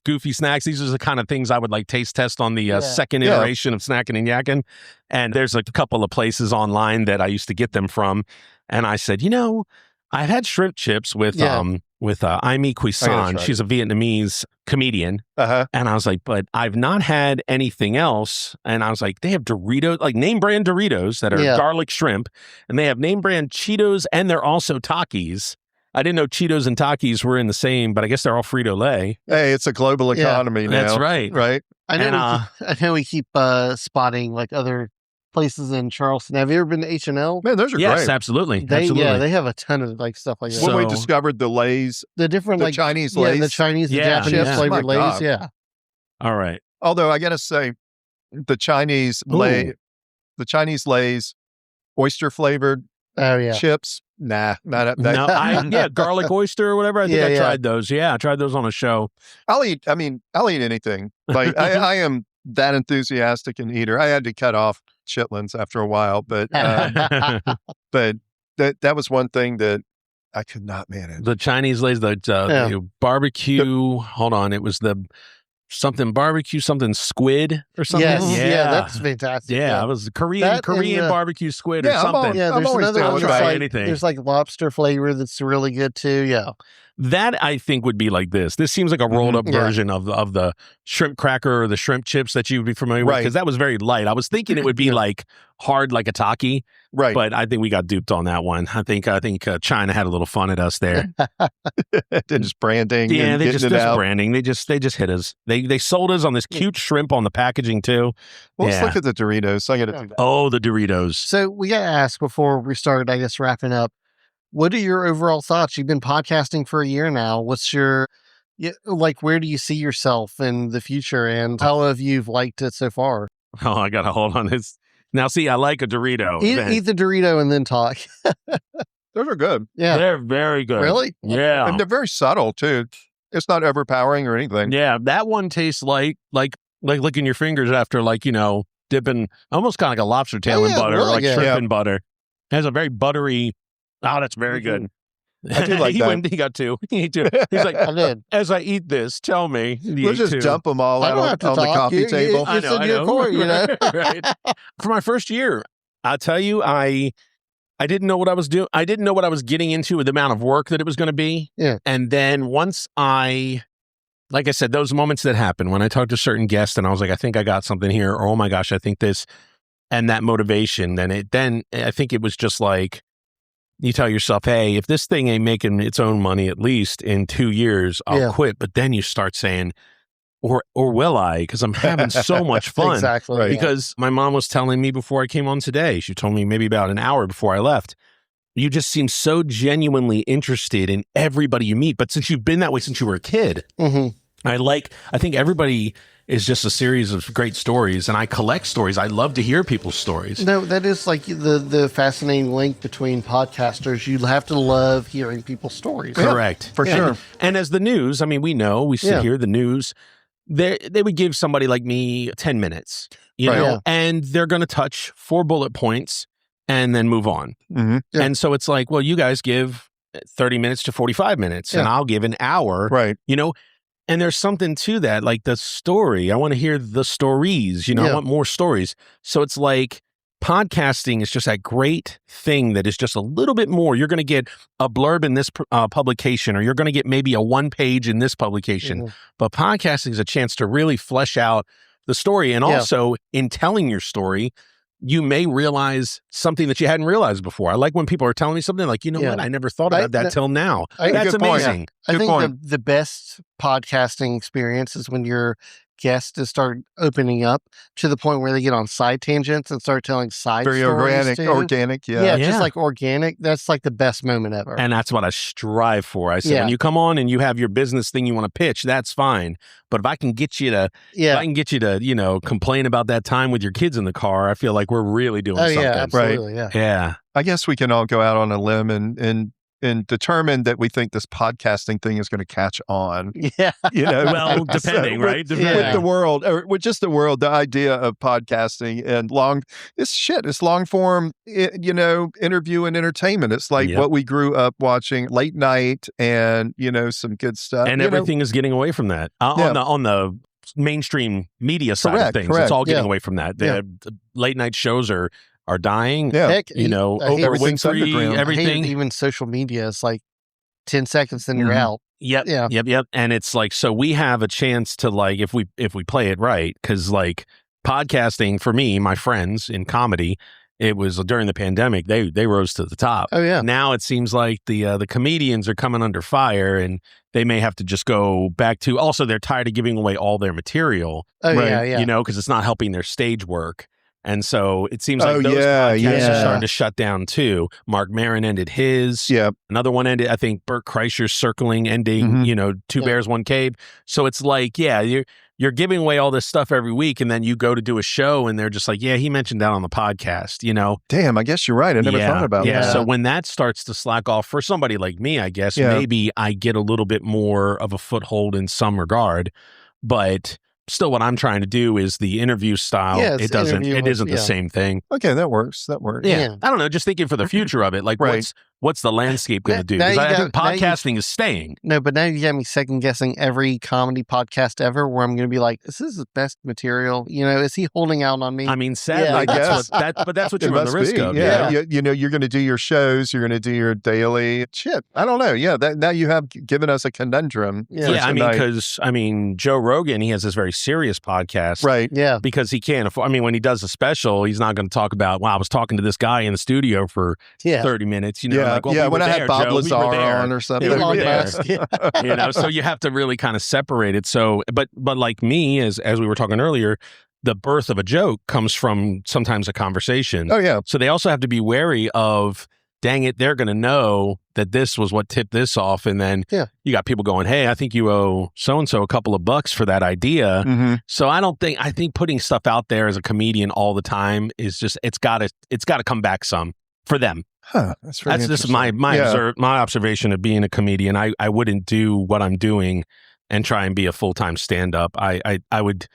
goofy snacks. These are the kind of things I would like taste test on the second iteration of Snakkin and Yakkin. And there's a couple of places online that I used to get them from. And I said, I've had shrimp chips with Aimee Cuisan. She's a Vietnamese comedian. And I was like, but I've not had anything else. And I was like, they have Doritos, like name brand Doritos that are garlic shrimp. And they have name brand Cheetos, and they're also Takis. I didn't know Cheetos and Takis were in the same, but I guess they're all Frito-Lay. Hey, it's a global economy now. That's right. Right. I know we keep spotting like other places in Charleston. Have you ever been to H&L? Man, those are great. Yes, absolutely. They have a ton of like stuff like that. When we discovered the Lay's, the different like Chinese Lay's, the Chinese, the Japanese flavored Lay's, All right. Although I gotta say, the Chinese Lay's oyster flavored chips. Nah, not up. No, garlic oyster or whatever. I think I tried those. Yeah, I tried those on a show. I'll eat anything. Like I am that enthusiastic an eater. I had to cut off chitlins after a while, but but that was one thing that I could not manage. The Chinese Lay's, the barbecue. Hold on, it was the something barbecue, something squid or something. Yes, that's fantastic. Yeah, it was Korean barbecue squid or something. There's another one that's like, there's like lobster flavor that's really good too. Yeah. That I think would be like this. This seems like a rolled up version of the shrimp cracker or the shrimp chips that you would be familiar with, because that was very light. I was thinking it would be like hard like a Taki, right? But I think we got duped on that one. I think China had a little fun at us there. They're just branding. Yeah, they just branding. They just hit us. They sold us on this cute shrimp on the packaging too. Well, let's look at the Doritos. I got to do that. Oh, the Doritos. So we got to ask before we start, I guess, wrapping up. What are your overall thoughts? You've been podcasting for a year now. What's your, where do you see yourself in the future, and how have you liked it so far? Oh, I got to hold on this. Now, see, I like a Dorito. Eat the Dorito and then talk. Those are good. Yeah. They're very good. Really? Yeah. And they're very subtle, too. It's not overpowering or anything. Yeah, that one tastes like licking your fingers after, dipping, almost kind of like a lobster tail in butter, really, shrimp in butter. It has a very buttery... Oh, that's very good. I do like that. He got two. He's like, I did. As I eat this, tell me. We'll just dump them all out on the coffee table. I know. Right. For my first year, I'll tell you, I didn't know what I was doing. I didn't know what I was getting into with the amount of work that it was going to be. Yeah. And then once like I said, those moments that happen when I talked to certain guests and I was like, I think I got something here. Or, oh my gosh, I think this. And that motivation, then I think it was just like, you tell yourself, hey, if this thing ain't making its own money, at least in 2 years, I'll quit. But then you start saying, or will I? Because I'm having so much fun. Exactly. Right. Because my mom was telling me before I came on today, she told me maybe about an hour before I left, you just seem so genuinely interested in everybody you meet. But since you've been that way since you were a kid, I think everybody is just a series of great stories, and I collect stories. I love to hear people's stories. No, that is like the fascinating link between podcasters. You have to love hearing people's stories. Correct. For sure. And as the news, I mean, we sit here, the news, they would give somebody like me 10 minutes, you know, and they're going to touch 4 bullet points and then move on. And so it's like, well, you guys give 30 minutes to 45 minutes, and I'll give an hour, you know. And there's something to that, like the story. I want to hear the stories, you know, I want more stories. So it's like podcasting is just that great thing that is just a little bit more. You're going to get a blurb in this publication, or you're going to get maybe a 1 page in this publication. But podcasting is a chance to really flesh out the story. And also in telling your story, you may realize something that you hadn't realized before. I like when people are telling me something like, you know what, I never thought about that till now. That's amazing. I think the best podcasting experience is when your guests start opening up to the point where they get on side tangents and start telling side Very stories. organic. Just like organic. That's like the best moment ever. And that's what I strive for. I said, when you come on and you have your business thing you want to pitch, that's fine. But if I can get you to, you know, complain about that time with your kids in the car, I feel like we're really doing something. Yeah, absolutely. Yeah. I guess we can all go out on a limb and determine that we think this podcasting thing is going to catch on. Yeah. You know, well, depending, right? With the world, or with just the world, the idea of podcasting and it's long form, you know, interview and entertainment. It's like what we grew up watching, late night and, you know, some good stuff. And everything is getting away from that on the mainstream media side of things. It's all getting away from that. The late night shows are dying. Heck, you know, Oprah Winfrey, everything. Even social media is like 10 seconds, then you're out. Yep. And it's like, so we have a chance to, like, if we play it right, because like podcasting for me, my friends in comedy, it was during the pandemic, they rose to the top. Oh yeah. Now it seems like the comedians are coming under fire, and they may have to just go back to, also they're tired of giving away all their material. You know, because it's not helping their stage work. And so it seems like those podcasts are starting to shut down too. Mark Maron ended his. Another one ended, I think Bert Kreischer's Circling ending, you know, Two Bears, One Cave. So it's like, you're giving away all this stuff every week, and then you go to do a show and they're just like, he mentioned that on the podcast, you know? Damn, I guess you're right. I never thought about that. So when that starts to slack off for somebody like me, I guess maybe I get a little bit more of a foothold in some regard, but still, what I'm trying to do is the interview style. It isn't the same thing. Okay, that works. Yeah. I don't know. Just thinking for the future of it, like what's the landscape going to do? Because I think podcasting is staying. No, but now you got me second guessing every comedy podcast ever, where I'm going to be like, is this the best material? You know, is he holding out on me? I mean, sadly, I guess. But that's what you run the risk of. You know, you're going to do your shows, you're going to do your daily shit. I don't know. Yeah, now you have given us a conundrum. I mean, because Joe Rogan, he has this very serious podcast, right? Yeah, because he can't afford. I mean, when he does a special, he's not going to talk about, I was talking to this guy in the studio for 30 minutes. You know, when I had Bob Lazar on or something. You know, so you have to really kind of separate it. So, but like me, as we were talking earlier, the birth of a joke comes from sometimes a conversation. Oh yeah. So they also have to be wary of, dang it, they're going to know that this was what tipped this off. And then you got people going, hey, I think you owe so-and-so a couple of bucks for that idea. So I think putting stuff out there as a comedian all the time is just, it's got to come back some for them. That's just my observation of being a comedian. I wouldn't do what I'm doing and try and be a full-time stand-up. I would,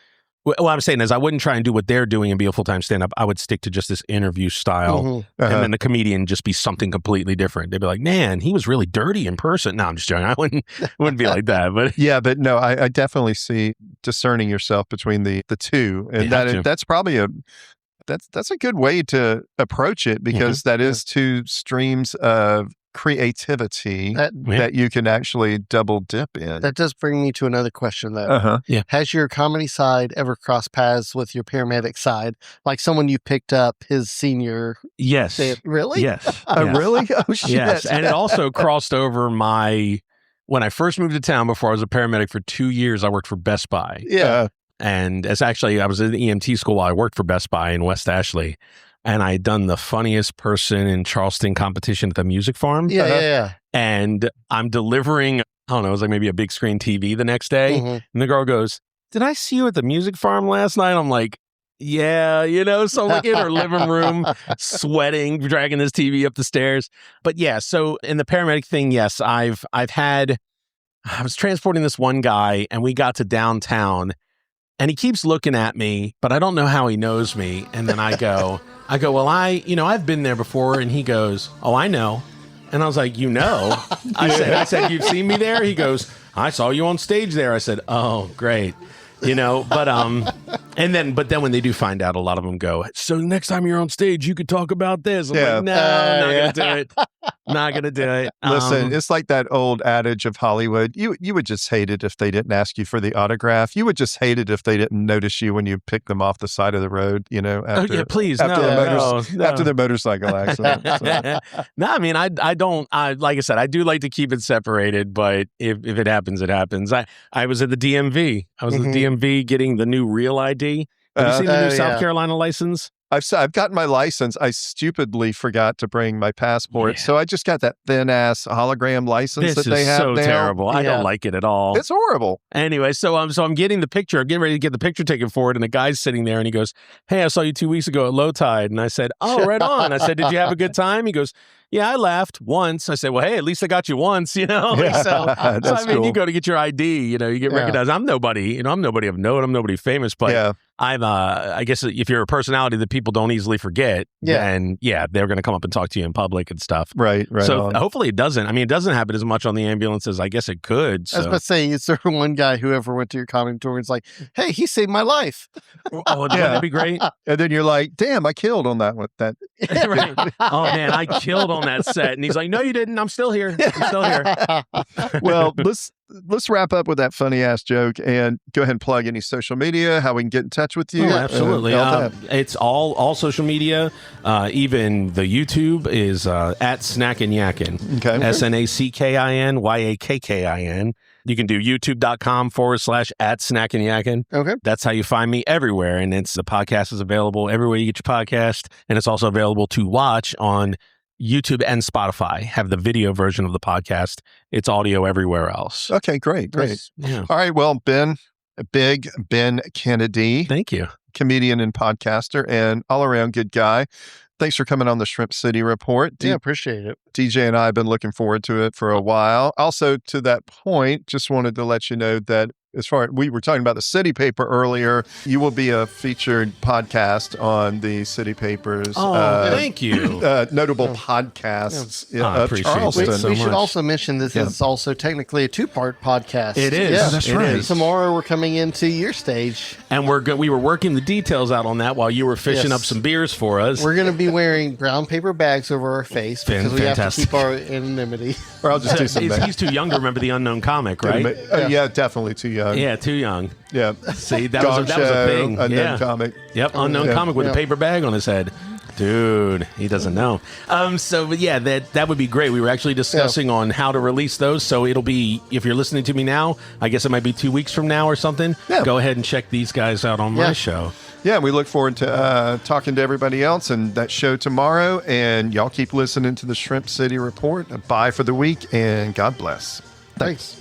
what I'm saying is I wouldn't try and do what they're doing and be a full-time stand-up. I would stick to just this interview style, and then the comedian just be something completely different. They'd be like, man, he was really dirty in person. No, I'm just joking. I wouldn't be like that. But but no, I definitely see discerning yourself between the two, and that's probably that's a good way to approach it, because that is two streams of creativity that you can actually double dip in. That does bring me to another question, though. Uh-huh. Has your comedy side ever crossed paths with your paramedic side? Like someone you picked up his senior... Yes. Really? Yes. Really? Oh, shit. Yes. And it also crossed over when I first moved to town, before I was a paramedic for 2 years, I worked for Best Buy. Yeah. And I was in the EMT school while I worked for Best Buy in West Ashley. And I had done the funniest person in Charleston competition at the music farm. Yeah. And I'm delivering, I don't know, it was like maybe a big screen TV the next day. Mm-hmm. And the girl goes, "Did I see you at the music farm last night?" I'm like, yeah, so I'm like in her living room, sweating, dragging this TV up the stairs. But yeah, so in the paramedic thing, yes, I was transporting this one guy and we got to downtown and he keeps looking at me, but I don't know how he knows me. And then I go, well, I've been there before. And he goes, "Oh, I know." And I was like, I said, "You've seen me there?" He goes, "I saw you on stage there." I said, "Oh, great." But then when they do find out, a lot of them go, "So next time you're on stage, you could talk about this." I'm like, no, I'm not going to do it. Not going to do it. Listen, it's like that old adage of Hollywood. You would just hate it if they didn't ask you for the autograph. You would just hate it if they didn't notice you when you picked them off the side of the road, after, please, after the motorcycle accident. So. No, I mean, I don't, like I said, I do like to keep it separated, but if it happens, it happens. I was at the DMV. I was at the DMV getting the new Real ID. Have you seen the new South Carolina license? I've gotten my license. I stupidly forgot to bring my passport, so I just got that thin ass hologram license that they have now. This is so terrible. I don't like it at all. It's horrible. Anyway, so I'm getting the picture. I'm getting ready to get the picture taken for it, and the guy's sitting there, and he goes, "Hey, I saw you 2 weeks ago at low tide." And I said, "Oh, right on." I said, "Did you have a good time?" He goes, "Yeah, I laughed once." I said, "Well, hey, at least I got you once, So I mean, cool. You go to get your ID, you get recognized. I'm nobody, I'm nobody of note. I'm nobody famous, but I'm, I guess if you're a personality that people don't easily forget, then they're going to come up and talk to you in public and stuff. Right. So hopefully it doesn't. I mean, it doesn't happen as much on the ambulance as I guess it could. So. I was about to say, is there one guy who ever went to your comedy tour and is like, "Hey, he saved my life"? Oh, that'd be great. And then you're like, "Damn, I killed on that one." Right. Oh man, I killed on that set. And he's like, "No, you didn't. I'm still here. I'm still here." Well, let's wrap up with that funny ass joke and go ahead and plug any social media, how we can get in touch with you. Oh, absolutely. It's all social media. Even the YouTube is at Snakkin and Yakkin. Okay. SNACKIN YAKKIN. You can do youtube.com/@Snakkin Yakkin. Okay. That's how you find me everywhere. And the podcast is available everywhere you get your podcast. And it's also available to watch on YouTube and Spotify. Have the video version of the podcast. It's audio everywhere else. Okay, great. Yeah. All right, well, Ben Kennedy. Thank you. Comedian and podcaster and all-around good guy. Thanks for coming on the Shrimp City Report. Appreciate it. DJ and I have been looking forward to it for a while. Also, to that point, just wanted to let you know that we were talking about the City Paper earlier, you will be a featured podcast on the City Paper's thank you. Notable podcasts I of appreciate Charleston. it so we should much. also mention this is also technically a 2-part podcast. It is. Yeah, that's right. Tomorrow we're coming into your stage. And we were working the details out on that while you were fishing up some beers for us. We're going to be wearing brown paper bags over our face because we have to keep our anonymity. Or I'll just do something. He's too young to remember the unknown comic, right? Yeah, definitely too young. Yeah, too young. Yeah. See, that was a thing. Unknown comic. Yep, unknown comic with a paper bag on his head. Dude, he doesn't know. That would be great. We were actually discussing on how to release those. So it'll be, if you're listening to me now, I guess it might be 2 weeks from now or something. Yeah. Go ahead and check these guys out on my show. Yeah, we look forward to talking to everybody else and that show tomorrow. And y'all keep listening to the Shrimp City Report. Bye for the week and God bless. Thanks.